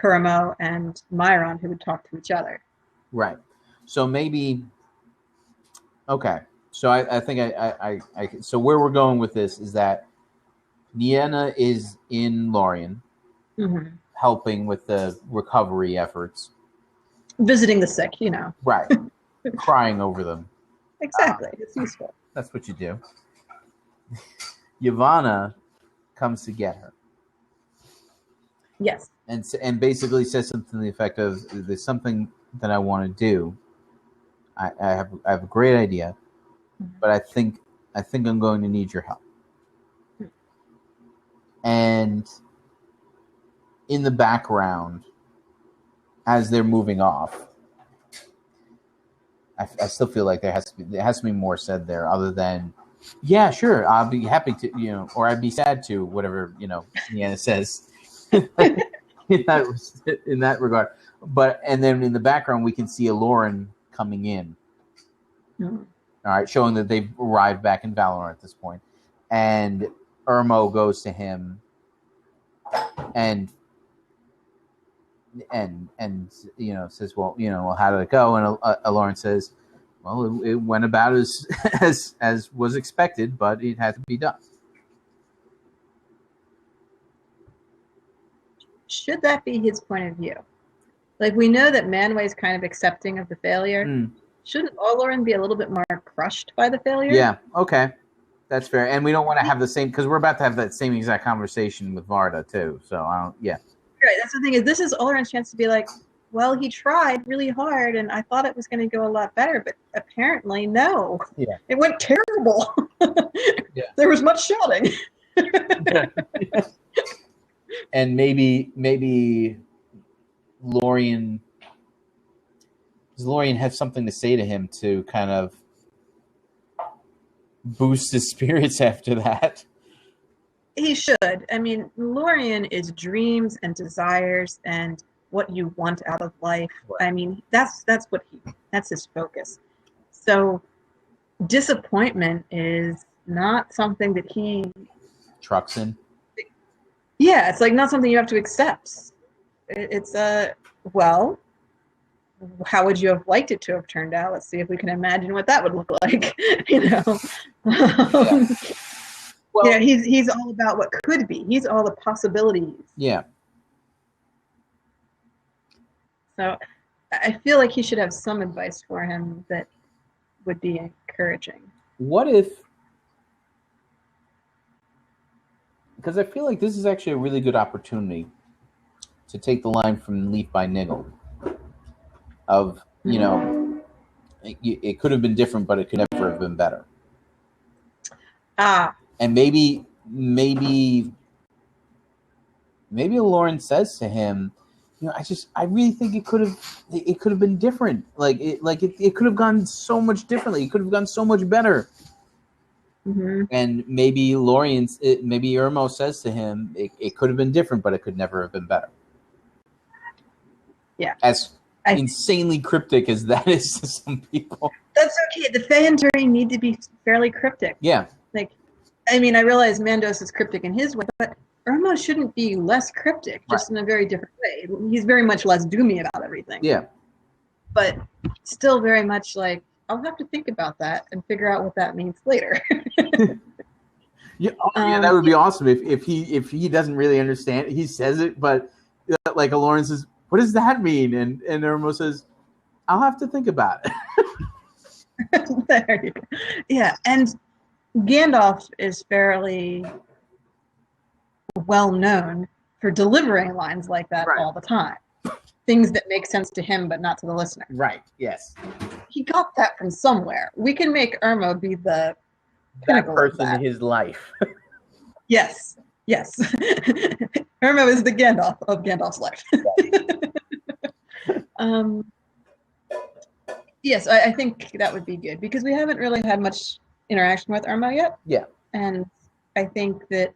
Irmo and Myron who would talk to each other. Right. So maybe. Okay. So I think I so where we're going with this is that Nienna is in Lorien, helping with the recovery efforts, visiting the sick, right, crying over them. Exactly, it's useful. That's what you do. Yavanna comes to get her. Yes. And basically says something to the effect of, "There's something that I want to do. I have a great idea, but I think I'm going to need your help." And in the background, as they're moving off, I still feel like there has to be more said there, other than, "Yeah, sure, I'll be happy to, or I'd be sad to," whatever Nienna says in that regard. And then in the background, we can see Aloran coming in. Mm-hmm. All right, showing that they've arrived back in Valinor at this point, and Irmo goes to him and says, "Well, how did it go?" And Aloran says, "Well, it went about as was expected, but it had to be done." Should that be his point of view? Like, we know that Manway's kind of accepting of the failure. Shouldn't Olorin be a little bit more crushed by the failure? Yeah, okay. That's fair. And we don't want to have the same, because we're about to have that same exact conversation with Varda, too. So, yeah. Right, that's the thing, is this is Olorin's chance to be like, well, he tried really hard, and I thought it was going to go a lot better, but apparently, no. Yeah. It went terrible. Yeah. There was much shouting. And maybe Lorien has something to say to him to kind of boost his spirits after that. He should. I mean, Lorien is dreams and desires and what you want out of life. Right. I mean, that's his focus. So disappointment is not something that he trucks in. Yeah, it's like not something you have to accept. It's well, how would you have liked it to have turned out? Let's see if we can imagine what that would look like. Yeah. Well, yeah, he's all about what could be. He's all the possibilities. Yeah. So I feel like he should have some advice for him that would be encouraging. What if, because I feel like this is actually a really good opportunity to take the line from Leaf by Niggle of, it could have been different, but it could never have been better. And maybe Lauren says to him, I really think it could have been different. It could have gone so much differently. It could have gone so much better. Mm-hmm. And maybe maybe Irmo says to him, it could have been different, but it could never have been better. Yeah. As insanely cryptic as that is to some people. That's okay. The Feyanduri need to be fairly cryptic. Yeah. I realize Mandos is cryptic in his way, but Irmo shouldn't be less cryptic, just in a very different way. He's very much less doomy about everything. Yeah. But still very much like, I'll have to think about that and figure out what that means later. Yeah, that would be awesome if he doesn't really understand. He says it, but like Lauren says, "What does that mean?" And Irmo says, "I'll have to think about it." There you go. Yeah, and Gandalf is fairly well known for delivering lines like that all the time. Things that make sense to him but not to the listener. Right, yes. He got that from somewhere. We can make Irmo be the that person in his life. Yes. Irmo is the Gandalf of Gandalf's life. Yes, I think that would be good because we haven't really had much interaction with Irmo yet. Yeah. And I think that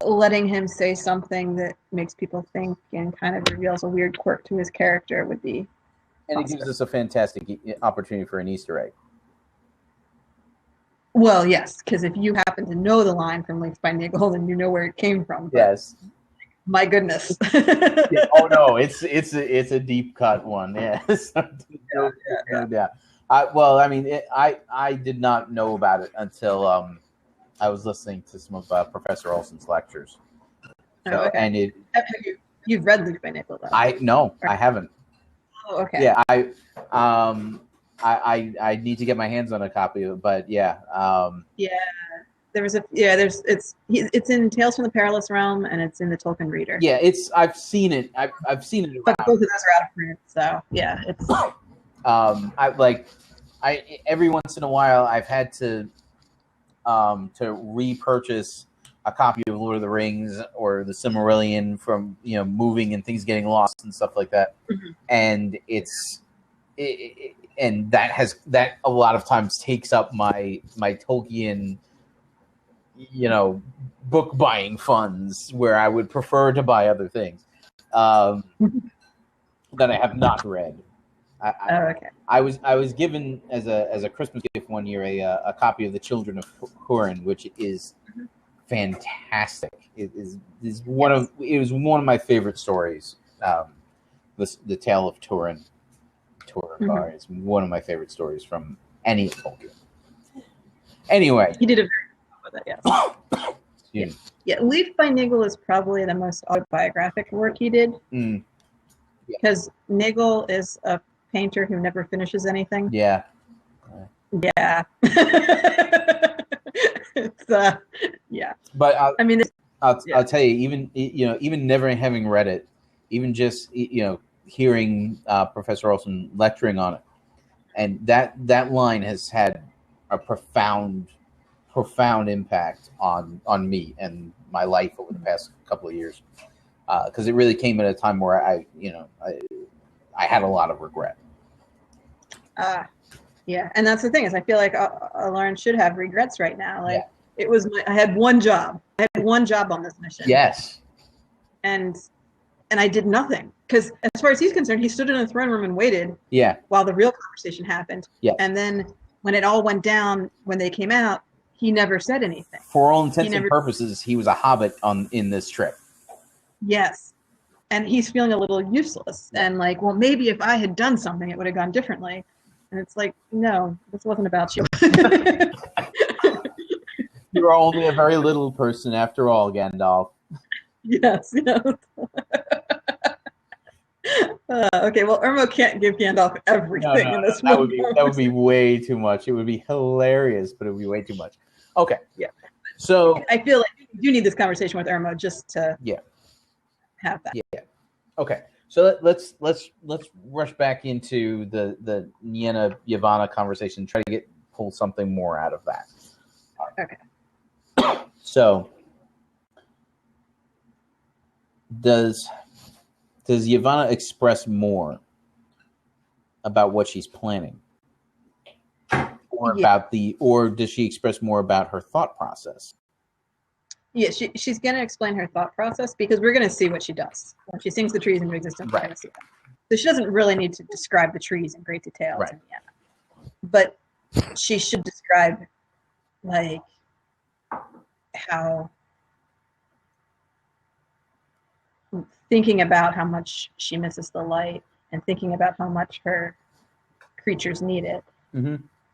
letting him say something that makes people think and kind of reveals a weird quirk to his character would be And it gives us a fantastic opportunity for an Easter egg. Well, yes, because if you happen to know the line from Leaf by Niggle, then you know where it came from. Yes. my goodness. Yeah. Oh no, it's a deep cut one. Yeah, no doubt. Well, I mean, I did not know about it until I was listening to some of Professor Olson's lectures. So, okay. and You've read Luke by Nickel, though? I haven't. Oh, okay. Yeah, I need to get my hands on a copy of it, but yeah. Yeah. There's it's in Tales from the Perilous Realm, and it's in the Tolkien Reader. Yeah, I've seen it. I've seen it around. But both of those are out of print, so yeah, it's. I every once in a while I've had to repurchase a copy of Lord of the Rings or the Silmarillion from moving and things getting lost and stuff like that, and and that a lot of times takes up my Tolkien book buying funds, where I would prefer to buy other things that I have not read. Okay. I was given as a Christmas gift one year a copy of The Children of Hurin, which is fantastic. It was one of my favorite stories. The Tale of Turin is one of my favorite stories from any Tolkien. Anyway, he did a very good job with it. Yes. Yeah. Leaf by Nigel is probably the most autobiographic work he did, because Nigel is a painter who never finishes anything. Yeah. Yeah. It's yeah. But I mean, I'll tell you, even never having read it, even just hearing Professor Olson lecturing on it, and that line has had a profound impact on me and my life over the past couple of years, because it really came at a time where I had a lot of regret. Yeah, and that's the thing, is I feel like Lauren should have regrets right now. Like, it was I had one job. I had one job on this mission. Yes. And I did nothing, because as far as he's concerned, he stood in a throne room and waited. Yeah. While the real conversation happened. Yeah. And then when it all went down, when they came out, he never said anything. For all intents and purposes, he was a hobbit in this trip. Yes. And he's feeling a little useless, and like, well, maybe if I had done something, it would have gone differently. And it's like, no, this wasn't about you. You're only a very little person after all, Gandalf. Yes. Okay, well, Irma can't give Gandalf everything in this movie. That would be way too much. It would be hilarious, but it would be way too much. Okay. Yeah. So I feel like you need this conversation with Irma just to have that. Yeah. Okay. So let's rush back into the Nienna Yavanna conversation. Try to pull something more out of that. Okay. So does Yavanna express more about what she's planning, or does she express more about her thought process? Yeah, she's going to explain her thought process, because we're going to see what she does. When she sings the trees into existence, we're going to see that. So she doesn't really need to describe the trees in great detail. Right. But she should describe, like, how thinking about how much she misses the light and thinking about how much her creatures need it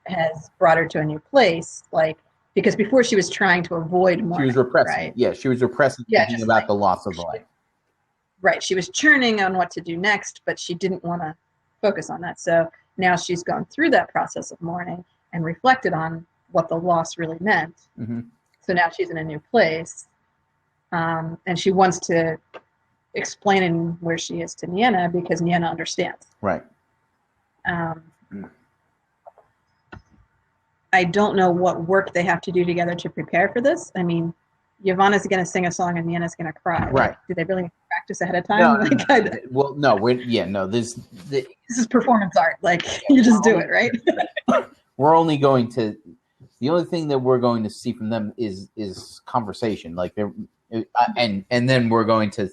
has brought her to a new place. Like, because before she was trying to avoid mourning. She was repressing. Right? Yeah, she was repressing thinking about the loss of the light. Right. She was churning on what to do next, but she didn't want to focus on that. So now she's gone through that process of mourning and reflected on what the loss really meant. So now she's in a new place. And she wants to explain where she is to Nienna, because Nienna understands. Right. I don't know what work they have to do together to prepare for this. I mean, Yavanna's going to sing a song and Nienna's going to cry. Right. Like, do they really practice ahead of time? This is performance art. Like, you just do it, right? We're only going to, the only thing that we're going to see from them is conversation. Like, and then we're going to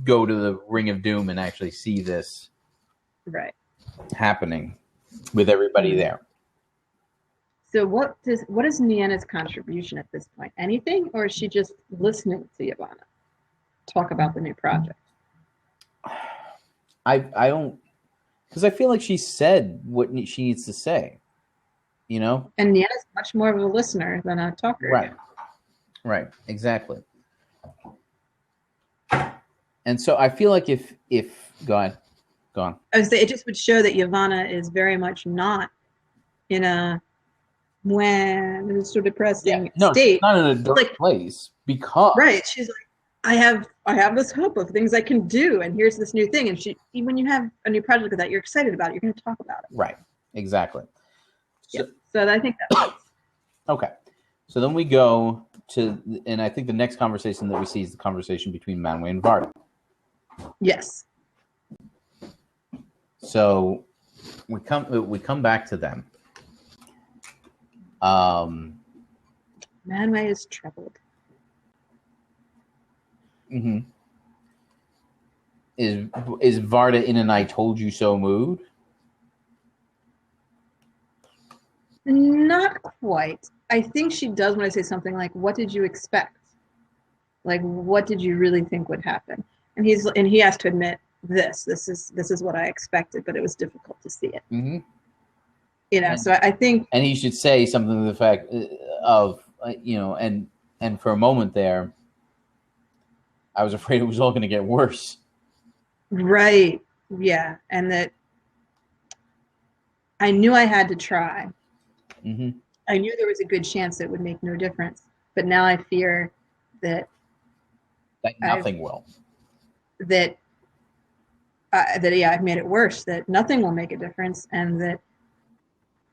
go to the Ring of Doom and actually see this happening with everybody there. So what is Nienna's contribution at this point? Anything, or is she just listening to Yavanna? talk about the new project? I don't, because I feel like she said what she needs to say, you know? And Niana's much more of a listener than a talker. Right. Right. Exactly. And so I feel like if go on. I would say it just would show that Yavanna is very much not in a when so depressing state. She's not in a dark place because right. She's like, I have this hope of things I can do, and here's this new thing. And when you have a new project like that, you're excited about it. You're going to talk about it. Right. Exactly. So I think that's okay. So then we go to, and I think the next conversation that we see is the conversation between Manwë and Varda. Yes. So we come back to them. Manwë is troubled. Mm-hmm. Is Varda in an "I told you so" mood? Not quite. I think she does when I say something like, "What did you expect? Like, what did you really think would happen?" And he has to admit this is what I expected, but it was difficult to see it. Mm-hmm. You know, so I think, and he should say something to the effect of, and for a moment there, I was afraid it was all going to get worse. Right. Yeah, and that I knew I had to try. Mm-hmm. I knew there was a good chance it would make no difference, but now I fear that nothing will. That I've made it worse. That nothing will make a difference, and that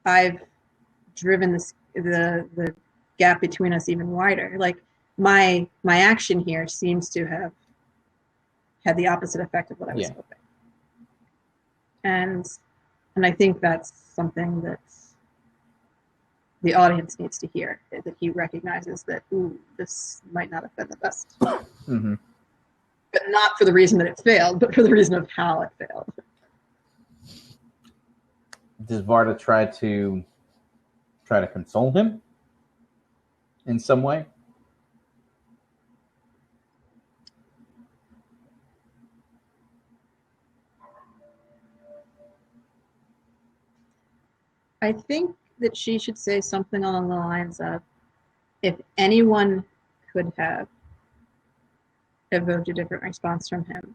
I've driven the gap between us even wider. Like my action here seems to have had the opposite effect of what I was hoping, and I think that's something that the audience needs to hear, that he recognizes that, ooh, this might not have been the best. Mm-hmm. But not for the reason that it failed, but for the reason of how it failed. Does Varda try to console him in some way? I think that she should say something along the lines of, if anyone could have evoked a different response from him,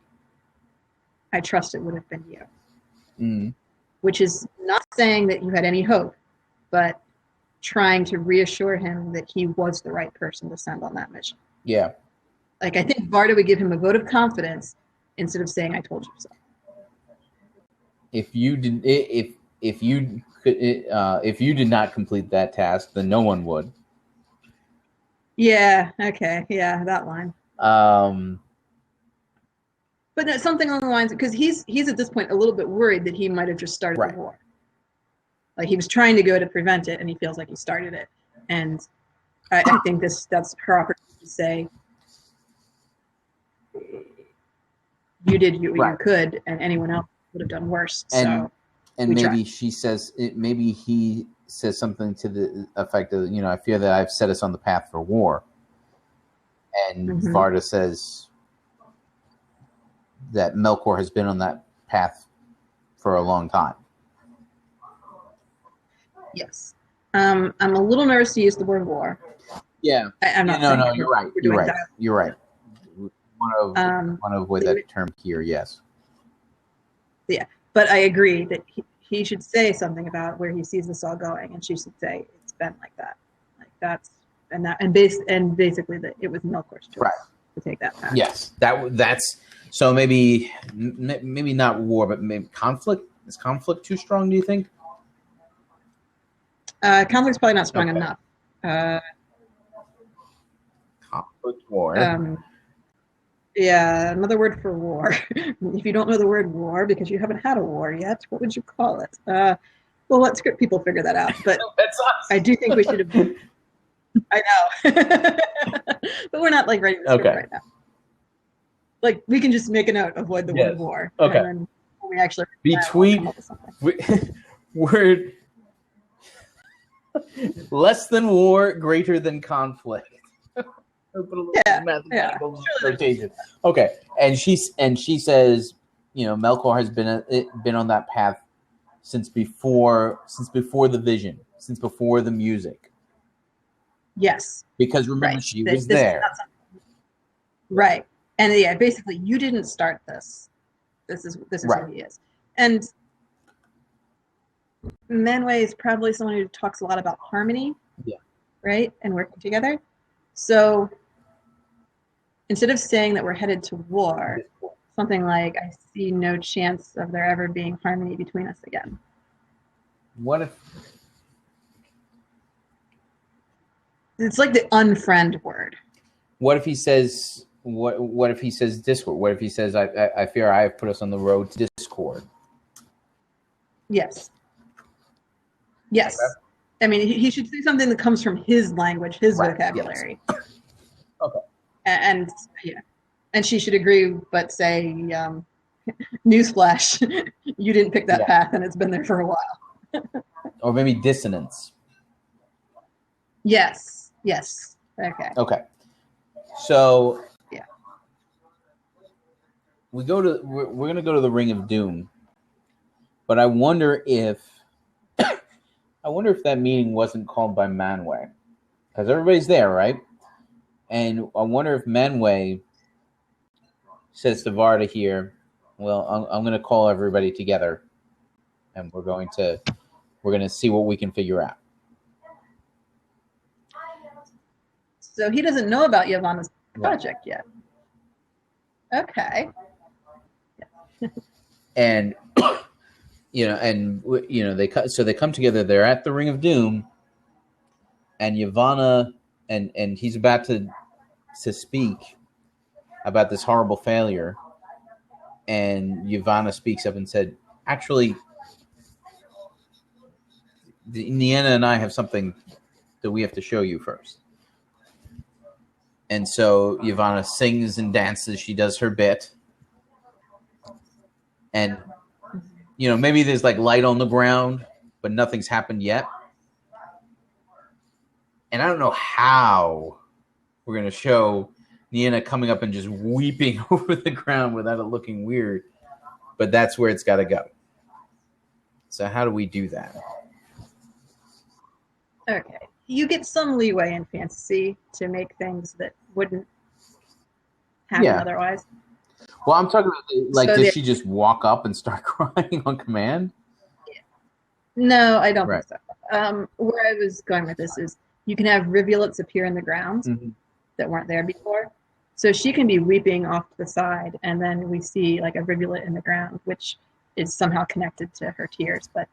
I trust it would have been you. Mm. Which is not saying that you had any hope, but trying to reassure him that he was the right person to send on that mission. Yeah. Like, I think Varda would give him a vote of confidence instead of saying, I told you so. If you did not complete that task, then no one would. Yeah, okay. Yeah, that line. But no, something along the lines, because he's at this point a little bit worried that he might have just started the war. Like, he was trying to go to prevent it, and he feels like he started it. And I think that's her opportunity to say, you did what you could, and anyone else would have done worse. And maybe she says, maybe he says something to the effect of, I fear that I've set us on the path for war. And Varda says that Melkor has been on that path for a long time. Yes. I'm a little nervous to use the word war. Yeah. I'm not no, you're right. You're right. Want to avoid that term here, yes. Yeah, but I agree that he should say something about where he sees this all going, and she should say it's been like that. Like that's and basically that it was Melkor's choice to take that path. Yes, that's so maybe not war, but maybe conflict. Is conflict too strong? Do you think? Conflict's probably not strong enough. Conflict, war. Yeah, another word for war. If you don't know the word war because you haven't had a war yet, what would you call it? Well, let script people figure that out. But I do think we should have. I know, but we're not like writing the script right now. Like, we can just make a note, avoid the word war. Okay. And then we actually we're less than war, greater than conflict. Mathematical notation. Okay, and she says, Melkor has been on that path since before the vision, since before the music. Yes. Because remember, she was there. Right. And yeah, basically, you didn't start this. This is right. Who he is. And Manwë is probably someone who talks a lot about harmony. Yeah. Right? And working together. So instead of saying that we're headed to war, something like, I see no chance of there ever being harmony between us again. What if... It's like the unfriend word. What if he says... What if he says discord? What if he says, I fear I have put us on the road to discord? Yes. Yes. Okay. I mean, he should say something that comes from his language, his vocabulary. Yes. Okay. And yeah, and she should agree, but say, newsflash, you didn't pick that path, and it's been there for a while. Or maybe dissonance. Yes. Yes. Okay. Okay. So yeah, we're going to go to the Ring of Doom, but I wonder if that meeting wasn't called by Manwë, because everybody's there, right? And I wonder if Manwë says to Varda here, well, I'm going to call everybody together, and we're going to see what we can figure out. So he doesn't know about Yavanna's project yet. Okay. And they come together. They're at the Ring of Doom, and Yavanna and he's about to speak about this horrible failure, and Yavanna speaks up and said, "Actually, Nienna and I have something that we have to show you first." And so Yavanna sings and dances. She does her bit. And, maybe there's like light on the ground, but nothing's happened yet. And I don't know how we're going to show Nienna coming up and just weeping over the ground without it looking weird. But that's where it's got to go. So how do we do that? Okay. You get some leeway in fantasy to make things that wouldn't happen otherwise. Well, I'm talking about, did she just walk up and start crying on command? Yeah. No, I don't think so. Where I was going with this is you can have rivulets appear in the ground that weren't there before. So she can be weeping off to the side, and then we see like a rivulet in the ground, which is somehow connected to her tears, but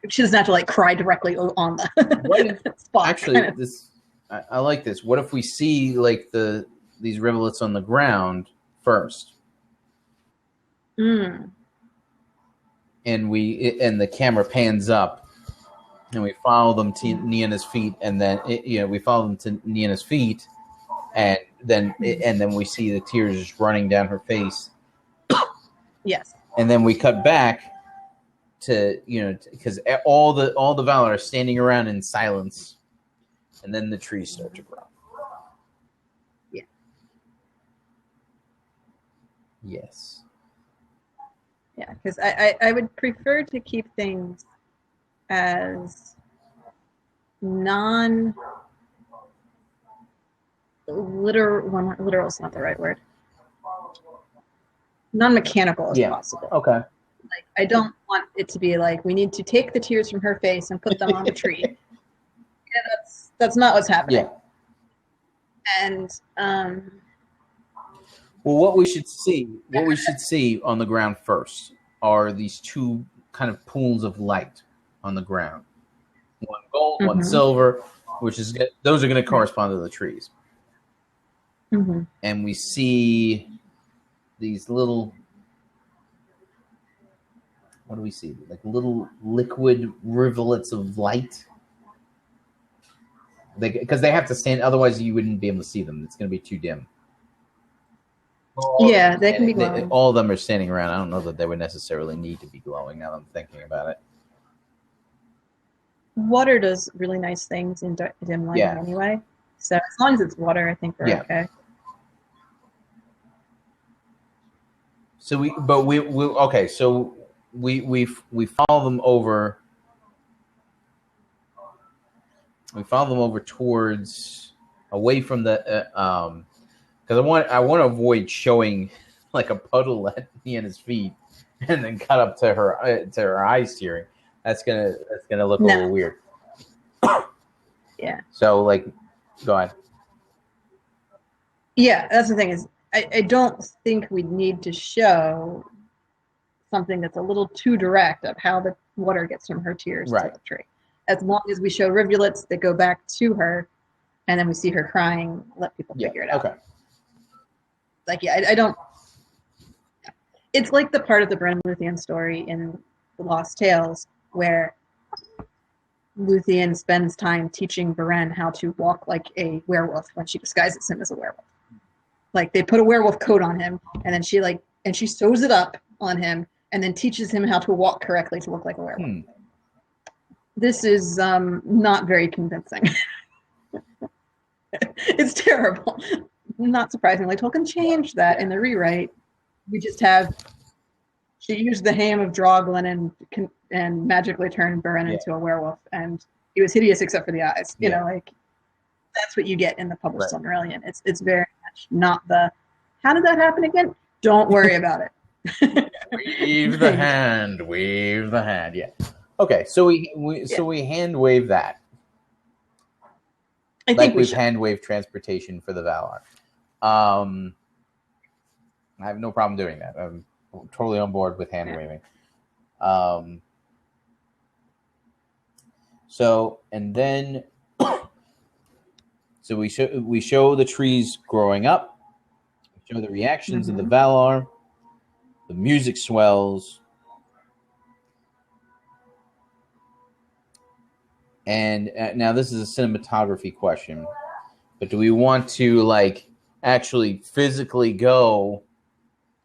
she doesn't have to cry directly on the spot. Actually, I like this. What if we see these rivulets on the ground first? And the camera pans up, and we follow them to Nienna's feet, and then we follow them to Nienna's feet, and then we see the tears just running down her face. Yes. And then we cut back to because all the Valar are standing around in silence, and then the trees start to grow. Yeah. Yes. Yeah, because I would prefer to keep things as literal is not the right word. Non-mechanical as possible. Okay. I don't want it to be we need to take the tears from her face and put them on the tree. That's not what's happening. Yeah. And well, what we should see on the ground first are these two kind of pools of light on the ground. One gold, one silver, those are going to correspond to the trees. And we see these little, what do we see? Little liquid rivulets of light. Because they have to stand, otherwise you wouldn't be able to see them. It's going to be too dim. They can be glowing. All of them are standing around. I don't know that they would necessarily need to be glowing now that I'm thinking about it. Water does really nice things in dim lighting anyway. So as long as it's water, I think we're okay. So we okay. So we follow them over. We follow them over towards away from the because I want to avoid showing like a puddle at Niana's feet and then cut up to her eyes tearing. That's gonna look a little weird. Yeah. So like, go ahead. Yeah, that's the thing is I don't think we need to show something that's a little too direct of how the water gets from her tears to the tree. As long as we show rivulets that go back to her, and then we see her crying, let people figure it out. Okay. Like, yeah, I don't. It's like the part of the Bran Luthien story in The Lost Tales where Luthien spends time teaching Beren how to walk like a werewolf when she disguises him as a werewolf. Like, they put a werewolf coat on him, and then she sews it up on him, and then teaches him how to walk correctly to look like a werewolf. This is not very convincing. It's terrible. Not surprisingly, Tolkien changed that in the rewrite. We just have she used the ham of Droglin and magically turned Beren into a werewolf, and he was hideous except for the eyes. You know, like that's what you get in the published Silmarillion. It's very much not the how did that happen again? Don't worry about it. Wave the hand. Yeah. Okay, so we hand wave that. I think we should. hand wave transportation for the Valar. I have no problem doing that. I'm totally on board with hand waving. So and then so we show the trees growing up. We show the reactions of the Valar. The music swells. And now this is a cinematography question, but do we want to like actually physically go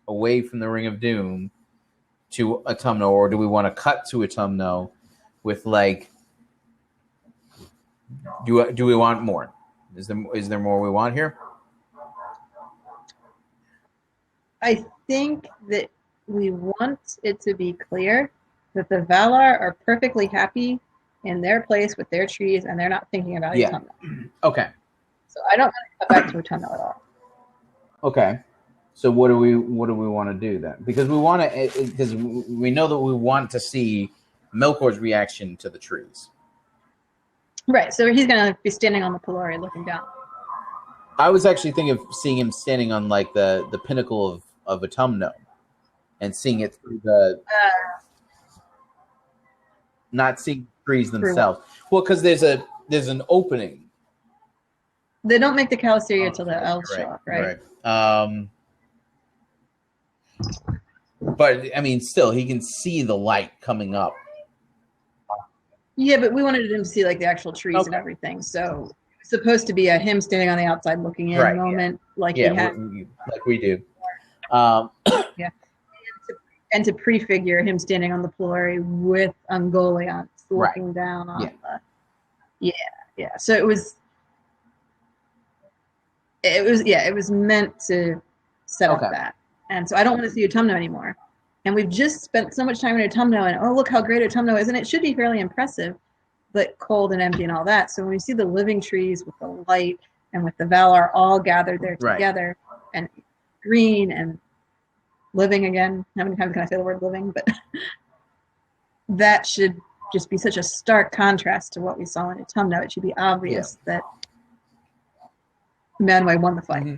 away from the Ring of Doom to Autumno, or do we want to cut to Autumno with like? Do we want more? Is there more we want here? I think that we want it to be clear that the Valar are perfectly happy in their place with their trees, and they're not thinking about Autumno. Okay. So I don't want to cut back to Autumno at all. Okay. So what do we want to do then? Because we want to, because we know that we want to see Melkor's reaction to the trees. Right. So he's going to be standing on the Pelori looking down. I was actually thinking of seeing him standing on like the pinnacle of Autumno and seeing it through the not seeing trees themselves. Well, because there's an opening. They don't make the Calisteria till the elves show up, right? But I mean, still, he can see the light coming up. Yeah, but we wanted him to see like the actual trees and everything. So it's supposed to be a him standing on the outside looking in moment, like he had, like we do. And to prefigure him standing on the Pelori with Ungoliant looking down on the. So it was meant to set up that. And so I don't want to see Autumno anymore. And we've just spent so much time in Autumno, and look how great Autumno is, and it should be fairly impressive, but cold and empty and all that. So when we see the living trees with the light and with the Valar all gathered there together and green and living again. How many times can I say the word living? But that should just be such a stark contrast to what we saw in Autumno. It should be obvious that Manwë won the fight.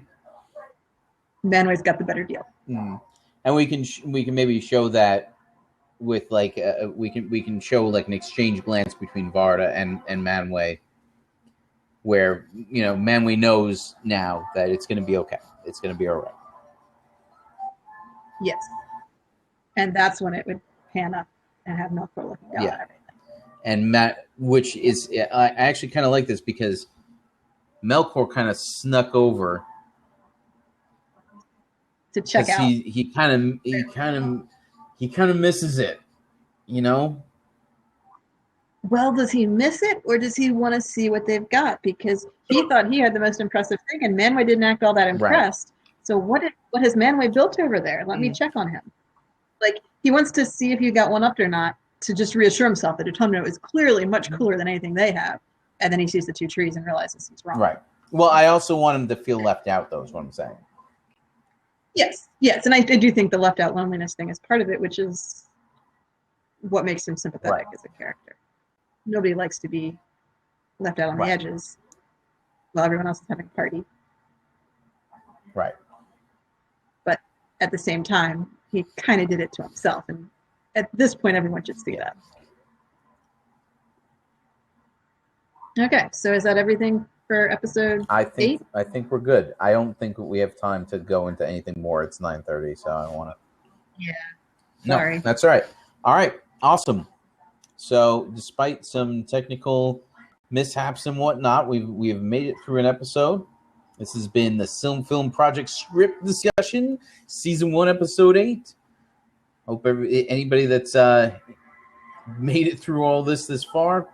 Manwë's got the better deal. And we can maybe show that with like we can show like an exchange glance between Varda and Manwë, where Manwë knows now that it's going to be okay. It's going to be all right. Yes, and that's when it would pan up and have Melkor looking down at everything. And which is I actually kind of like this because Melkor kind of snuck over to check out. He kind of misses it, well, does he miss it, or does he want to see what they've got? Because he thought he had the most impressive thing, and Manway didn't act all that impressed. Right. So what has Manway built over there? Let me check on him. Like, he wants to see if you got one upped or not, to just reassure himself that Autumno is clearly much cooler than anything they have. And then he sees the two trees and realizes he's wrong. Right. Well, I also want him to feel left out, though, is what I'm saying. Yes. And I do think the left out loneliness thing is part of it, which is what makes him sympathetic as a character. Nobody likes to be left out on the edges while everyone else is having a party. Right. But at the same time, he kind of did it to himself. And at this point, everyone should see that. Okay, so is that everything for episode 8? I think we're good. I don't think we have time to go into anything more. It's 9:30, so I don't want to. Yeah. Sorry. No, that's all right. All right. Awesome. So, despite some technical mishaps and whatnot, we have made it through an episode. This has been the SilmFilm Project Script Discussion, Season 1, Episode 8. Hope anybody that's made it through all this far,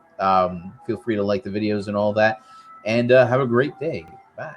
feel free to like the videos and all that. And have a great day. Bye.